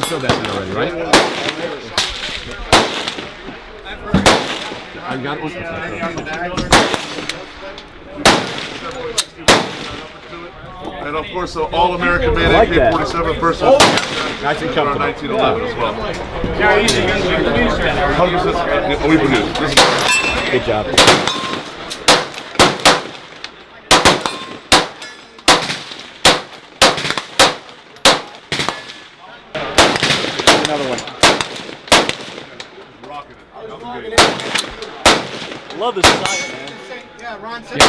filled that in already, right? I got one. And of course, the all-American made like AK-47 versus 1911 as well. 100%. We produce. Good job. Another one. Love this sight, man. Yeah, Ron said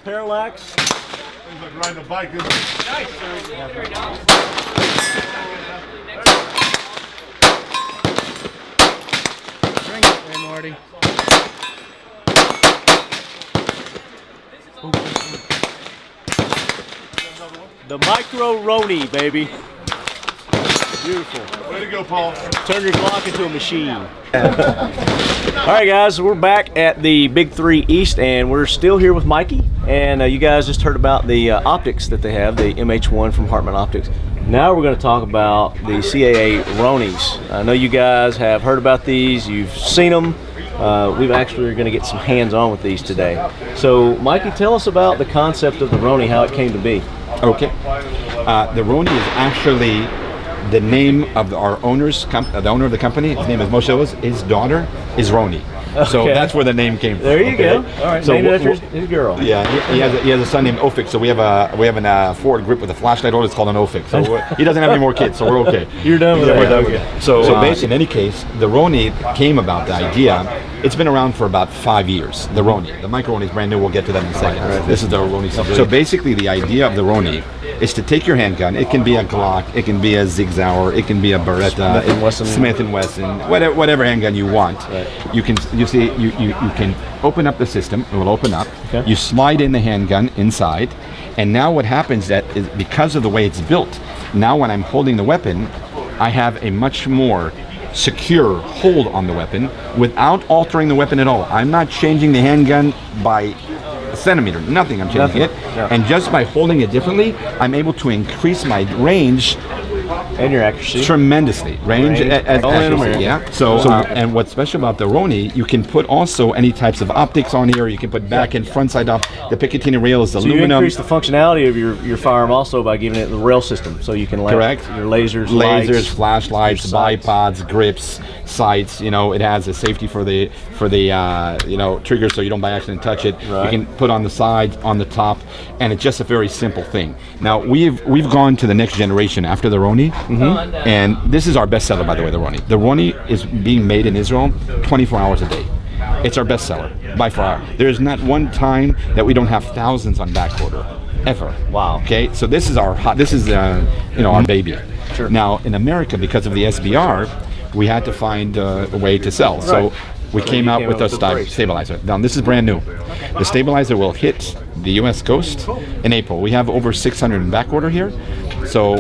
Parallax. Things like riding a bike, isn't it? nice. Bring it there, Marty. The Micro-Roni, baby. Beautiful. Way to go, Paul. Turn your Glock into a machine. All right, guys, we're back at the Big 3 East, and we're still here with Mikey. And you guys just heard about the optics that they have, the MH-1 from Hartman Optics. Now we're going to talk about the CAA RONIs. I know you guys have heard about these. You've seen them. We've actually are going to get some hands-on with these today. So, Mikey, tell us about the concept of the Roni, how it came to be. Okay. The Roni is actually the name of our owner's the owner of the company. His name is Moshe. His daughter is Roni. So that's where the name came from. There you go. All right. So named after his girl. Yeah, he has a son named Ofik. So we have a Ford grip with a flashlight on. It's called an Ofik. So he doesn't have any more kids. So we're okay. You're done with that. We're done with it. So basically, in any case, the Roni came about the idea. It's been around for about 5 years. The Roni, the Micro-Roni is brand new. We'll get to that in a second. Right. This is the Roni Civilian. So basically, the idea of the Roni is to take your handgun. It can be a Glock, it can be a Sig Sauer, it can be a Beretta, Smith & Wesson, whatever handgun you want. Right. You can open up the system. It will open up. Okay. You slide in the handgun inside, and now what happens that is because of the way it's built. Now when I'm holding the weapon, I have a much more secure hold on the weapon without altering the weapon at all. I'm not changing the handgun by a centimeter, nothing. I'm changing it. Yeah. And just by holding it differently, I'm able to increase my range and your accuracy tremendously. Range accuracy, yeah. So and what's special about the Roni, you can put also any types of optics on here. You can put back and front side up. The Picatinny rail is aluminum. You increase the functionality of your firearm also by giving it the rail system, so you can correct your lasers, lights, flashlights, bipods, grips, sights. You know, it has a safety for the trigger, so you don't by accident touch it. Right. You can put on the sides, on the top, and it's just a very simple thing. Now we've gone to the next generation after the Roni. And this is our bestseller, by the way, the Roni. The Roni is being made in Israel 24 hours a day. It's our bestseller, by far. There's not one time that we don't have thousands on back order, ever. Wow. Okay, so this is our our baby. Sure. Now, in America, because of the SBR, we had to find a way to sell. Right. So we came out with a stabilizer. Now, this is brand new. The stabilizer will hit the U.S. coast in April. We have over 600 in back order here. So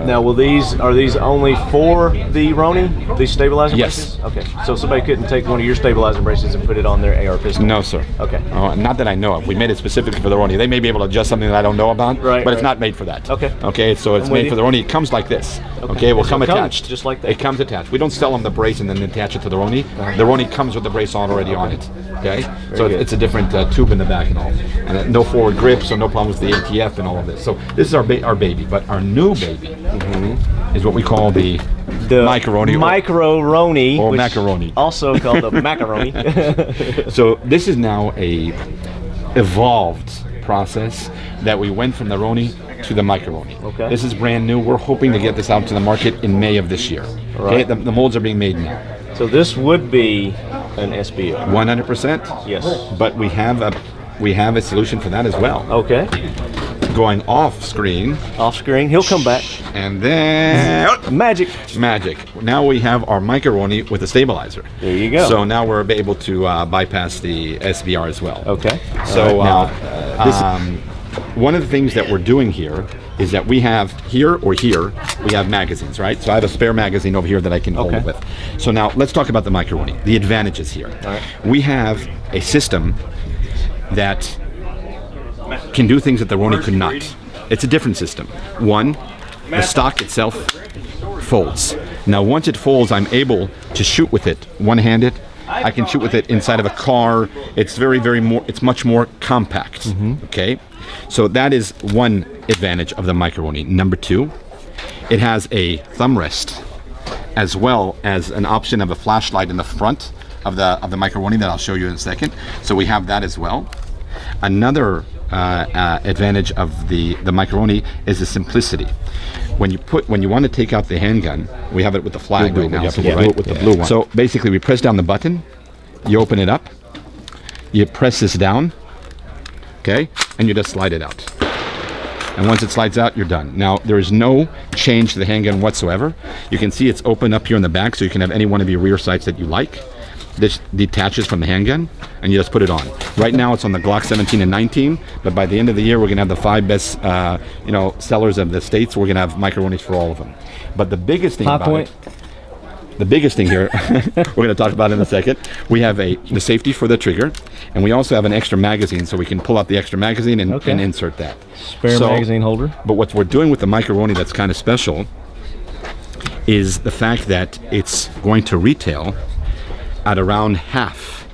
now, are these only for the Roni? These stabilizer braces? Yes. Okay. So somebody couldn't take one of your stabilizer braces and put it on their AR pistol? No, sir. Okay. Not that I know of. We made it specifically for the Roni. They may be able to adjust something that I don't know about, but it's not made for that. Okay. Okay. So it's made for the Roni. It comes like this. Okay. It will come attached. Just like that. It comes attached. We don't sell them the brace and then attach it to the Roni. The Roni comes with the brace already on it. Okay. So it's a different tube in the back and all, and no forward grip, so no problems with the ATF and all of this. So this is our baby, but our new baby. Is what we call the Micro-Roni. Micro-Roni. Or macaroni. Also called the macaroni. So this is now a evolved process that we went from the Roni to the Micro-Roni. Okay. This is brand new. We're hoping to get this out to the market in May of this year. Right. Okay. The molds are being made now. So this would be an SBR. 100%. Yes. But we have a solution for that as well. Okay. Going off screen. Off screen. He'll come back. And then magic. Now we have our Micro-Roni with a stabilizer. There you go. So now we're able to bypass the SBR as well. Okay. So one of the things that we're doing here is that we have we have magazines, right? So I have a spare magazine over here that I can hold it with. So now let's talk about the Micro-Roni. The advantages here. All right. We have a system that can do things that the Roni could not. It's a different system. One, the stock itself folds. Now once it folds, I'm able to shoot with it one-handed. I can shoot with it inside of a car. It's it's much more compact. Okay, so that is one advantage of the Micro-Roni. Number two, it has a thumb rest as well as an option of a flashlight in the front of the Micro-Roni that I'll show you in a second. So we have that as well. Another advantage of the Micro-Roni is the simplicity. When you want to take out the handgun, we have it with the flag right now. So we'll do it with the blue one. So basically, we press down the button, you open it up, you press this down, okay, and you just slide it out. And once it slides out, you're done. Now, there is no change to the handgun whatsoever. You can see it's open up here in the back, so you can have any one of your rear sights that you like. This detaches from the handgun, and you just put it on. Right now, it's on the Glock 17 and 19, but by the end of the year, we're gonna have the 5 best, sellers of the states. We're gonna have Micro-Ronis for all of them. But the biggest thing the biggest thing here, we're gonna talk about in a second. We have the safety for the trigger, and we also have an extra magazine, so we can pull out the extra magazine and insert that. Spare magazine holder. But what we're doing with the Micro-Roni that's kind of special is the fact that it's going to retail at around half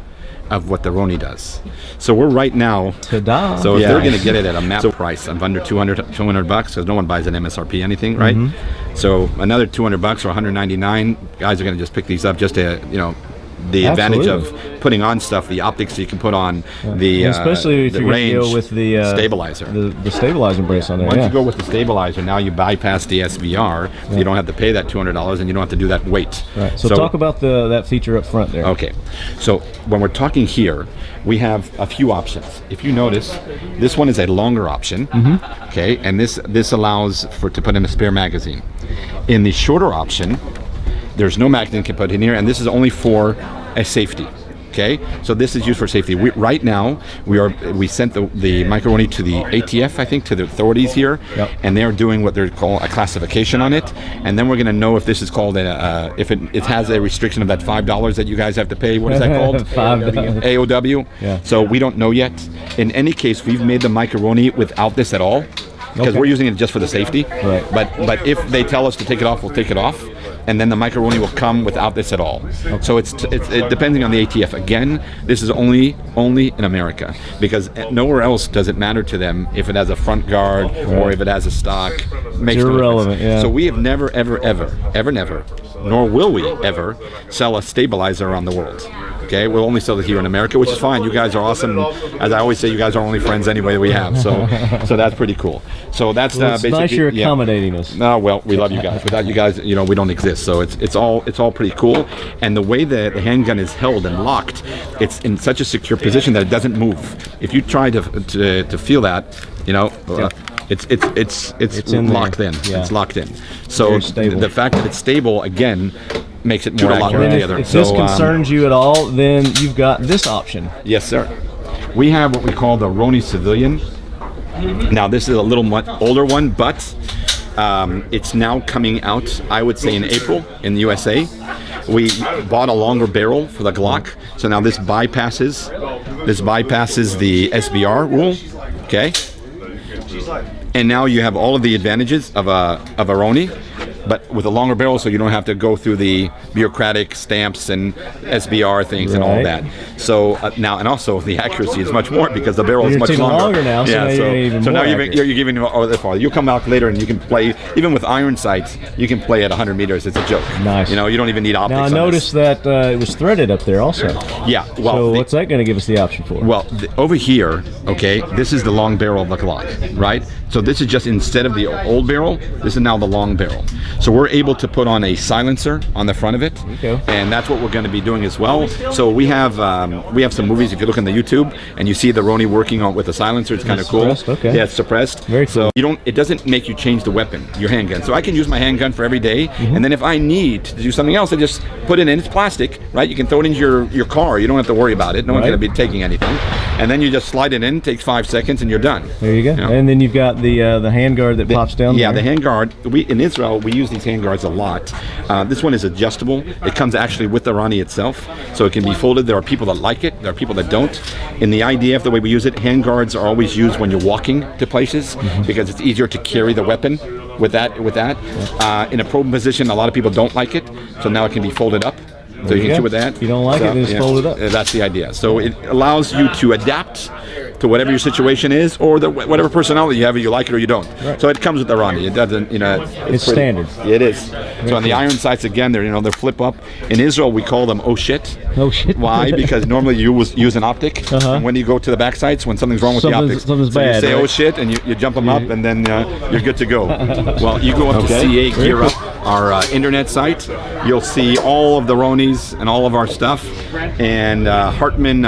of what the Roni does. So we're right now, ta-da. So if they're going to get it at a MAP price of under $200 because no one buys an MSRP anything, right? So another $200 or $199, guys are going to just pick these up just to, the advantage of putting on stuff, the optics you can put on, the especially if the you're range, going to go with the stabilizer. The stabilizer brace on there. Once you go with the stabilizer, now you bypass the SBR. You don't have to pay that $200, and you don't have to do that weight. Right. So talk about that feature up front there. Okay. So when we're talking here, we have a few options. If you notice, this one is a longer option. Okay, and this allows to put in a spare magazine. In the shorter option, there's no magazine can put in here, and this is only for a safety. Okay, so this is used for safety. Right now, we sent the Micro-Roni to the ATF, I think, to the authorities here, and they're doing what they're called a classification on it, and then we're going to know if this is called if it has a restriction of that $5 that you guys have to pay. What is that called? AOW. Yeah. So we don't know yet. In any case, we've made the Micro-Roni without this at all, because we're using it just for the safety. Right. But if they tell us to take it off, we'll take it off. And then the Micro-Roni will come without this at all. So it's depending on the ATF. Again, this is only in America, because nowhere else does it matter to them if it has a front guard or if it has a stock. Makes no irrelevant. difference. So we have never, never, nor will we ever sell a stabilizer around the world. Okay, we'll only sell it here in America, which is fine. You guys are awesome. As I always say, you guys are only friends anyway that we have. So that's pretty cool. So that's basically. It's nice you're accommodating us. No, well, we love you guys. Without you guys, we don't exist. So it's all pretty cool. And the way the handgun is held and locked, it's in such a secure position that it doesn't move. If you try to feel that, it's locked in. Yeah. It's locked in. So the fact that it's stable again makes it more accurate together. If this concerns you at all, then you've got this option. Yes, sir. We have what we call the Roni Civilian. Now this is a little much older one, but it's now coming out, I would say, in April in the USA. We bought a longer barrel for the Glock, so now this bypasses the SBR rule. Okay. And now you have all of the advantages of a Roni, but with a longer barrel, so you don't have to go through the bureaucratic stamps and SBR things and all that. So now, and also the accuracy is much more because the barrel is much longer now. So now you're giving you'll come out later and you can play even with iron sights. You can play at 100 meters. It's a joke. Nice. You don't even need optics. Now I noticed that it was threaded up there also. Yeah. Well, so what's that going to give us the option for? Well, over here, okay, this is the long barrel of the Glock, right? So this is just instead of the old barrel, this is now the long barrel. So we're able to put on a silencer on the front of it, and that's what we're going to be doing as well. So we have some movies. If you look on the YouTube and you see the Roni working on with the silencer, it's kind of cool. Okay. Yeah, it's suppressed. Very cool. So it doesn't make you change the weapon, your handgun. So I can use my handgun for every day, and then if I need to do something else, I just put it in. It's plastic, right? You can throw it into your car. You don't have to worry about it. No one's going to be taking anything. And then you just slide it in. Takes 5 seconds, and you're done. There you go. And then you've got the handguard that pops down. Yeah, the handguard. In Israel, we use these handguards a lot. This one is adjustable. It comes actually with the Roni itself, so it can be folded. There are people that like it. There are people that don't. In the IDF, the way we use it, handguards are always used when you're walking to places because it's easier to carry the weapon. with that. In a probe position, a lot of people don't like it, so now it can be folded up. So you can shoot with that. If you don't like it, then just fold it up. That's the idea. So it allows you to adapt to whatever your situation is, or whatever personality you have, you like it or you don't. Right. So it comes with the RONI. It doesn't, It's standard. It is. So on the iron sights, again, they're flip up. In Israel, we call them oh shit. Oh shit. Why? Because normally you use an optic. And when you go to the back sights, when something's wrong with the optics, something's so bad, you say right? oh shit, and you jump them up, and then you're good to go. Well, you go up to CAA Gear Up, our internet site. You'll see all of the RONIs and all of our stuff, and Hartman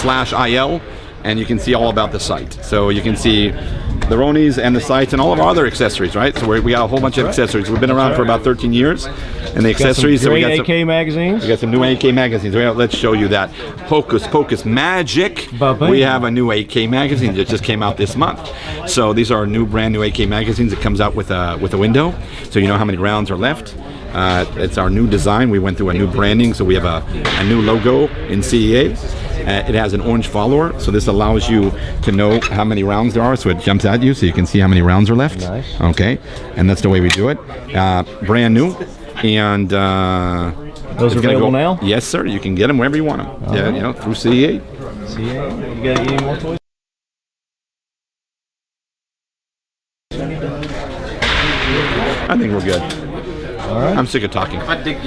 /IL, and you can see all about the site. So you can see the RONIs and the sights and all of our other accessories, right? So we got a whole bunch of accessories. We've been around for about 13 years, and the accessories. Got some we great got some AK magazines. We got some new AK magazines. Let's show you that. Hocus Pocus Magic. Ba-bam. We have a new AK magazine that just came out this month. So these are new, brand new AK magazines. It comes out with a window, so you know how many rounds are left. It's our new design. We went through a new branding, so we have a new logo in CEA. It has an orange follower, so this allows you to know how many rounds there are, so it jumps at you, so you can see how many rounds are left. Nice. Okay, and that's the way we do it. Brand new, and Those are available now? Yes, sir. You can get them wherever you want them. Yeah, through CEA. CA, you got any more toys? I think we're good. All right. I'm sick of talking. If I dig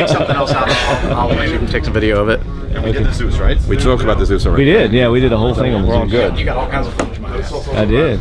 something else out, I'll maybe take some video of it. And we did the Zeus, right? We talked about the Zeus already. We did, yeah, we did a whole thing on the We're all Zeus. good. You got all kinds of footage in my house. I did.